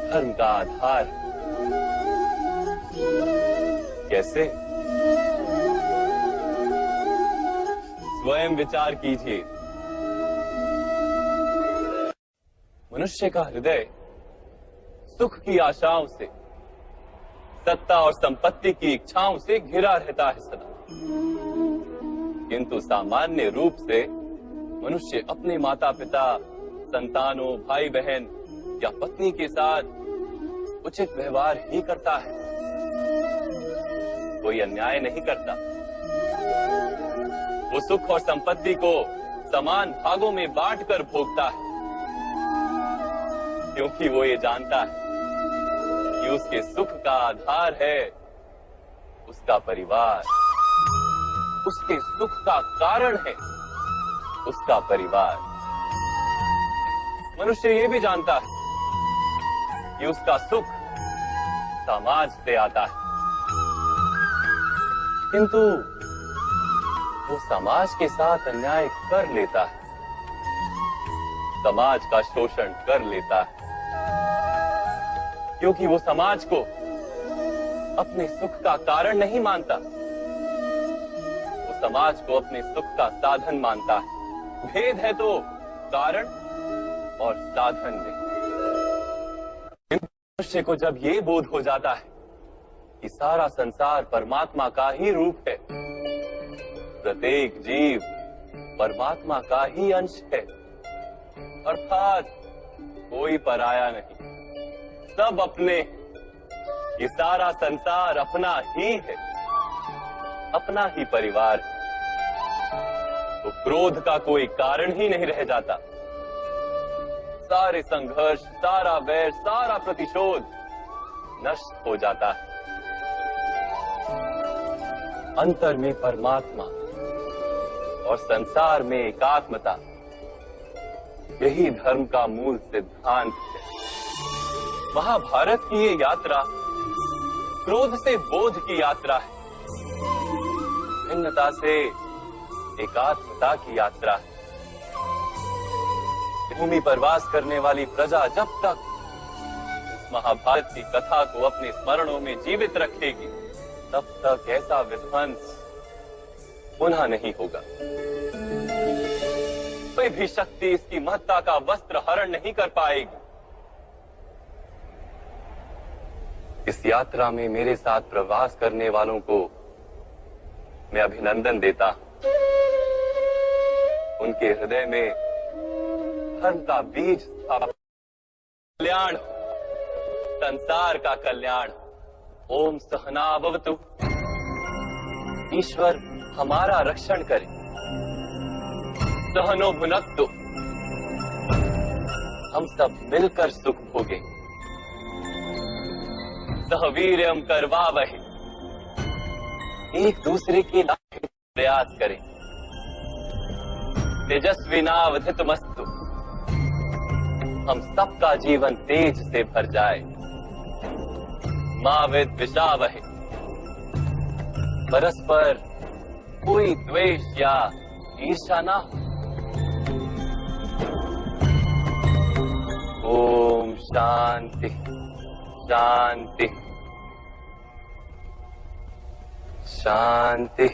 धर्म का आधार है। कैसे? स्वयं विचार कीजिए। मनुष्य का हृदय सुख की आशाओं से, सत्ता और संपत्ति की इच्छाओं से घिरा रहता है सदा। किंतु सामान्य रूप से मनुष्य अपने माता पिता, संतानों, भाई बहन या पत्नी के साथ उचित व्यवहार ही करता है, कोई अन्याय नहीं करता। वो सुख और संपत्ति को समान भागों में बांटकर भोगता है, क्योंकि वो ये जानता है कि उसके सुख का आधार है उसका परिवार, उसके सुख का कारण है उसका परिवार। मनुष्य ये भी जानता है कि उसका सुख समाज से आता है, किंतु वो समाज के साथ अन्याय कर लेता है, समाज का शोषण कर लेता है, क्योंकि वो समाज को अपने सुख का कारण नहीं मानता, वो समाज को अपने सुख का साधन मानता है। भेद है तो कारण और साधन में। मनुष्य को जब ये बोध हो जाता है कि सारा संसार परमात्मा का ही रूप है, प्रत्येक जीव परमात्मा का ही अंश है, अर्थात कोई पराया नहीं, सब अपने, ये सारा संसार अपना ही है, अपना ही परिवार है, तो क्रोध का कोई कारण ही नहीं रह जाता। सारे संघर्ष, सारा वैर, सारा प्रतिशोध नष्ट हो जाता है। अंतर में परमात्मा और संसार में एकात्मता, यही धर्म का मूल सिद्धांत है। महाभारत की ये यात्रा क्रोध से बोध की यात्रा है, भिन्नता से एकात्मता की यात्रा है। भूमि पर वास करने वाली प्रजा जब तक इस महाभारत की कथा को अपने स्मरणों में जीवित रखेगी, तब तक ऐसा विध्वंस पुनः नहीं होगा। कोई भी शक्ति इसकी महत्ता का वस्त्र हरण नहीं कर पाएगी। इस यात्रा में मेरे साथ प्रवास करने वालों को मैं अभिनंदन देता हूं। उनके हृदय में धर्म का बीज स्थापित, कल्याण, संसार का कल्याण। ओम सहना भवतु। ईश्वर हमारा रक्षण करे। सहनो भुनक्तु। हम सब मिलकर सुख भोगे। सहवीर्यम करवावहे। एक दूसरे के लाभ प्रयास करें। तेजस्विनावधितमस्तु। हम सबका जीवन तेज से भर जाए। मां विद्विषावहे। परस्पर कोई द्वेष या ईर्ष्या ना हो। ओम शांति शांति शांति।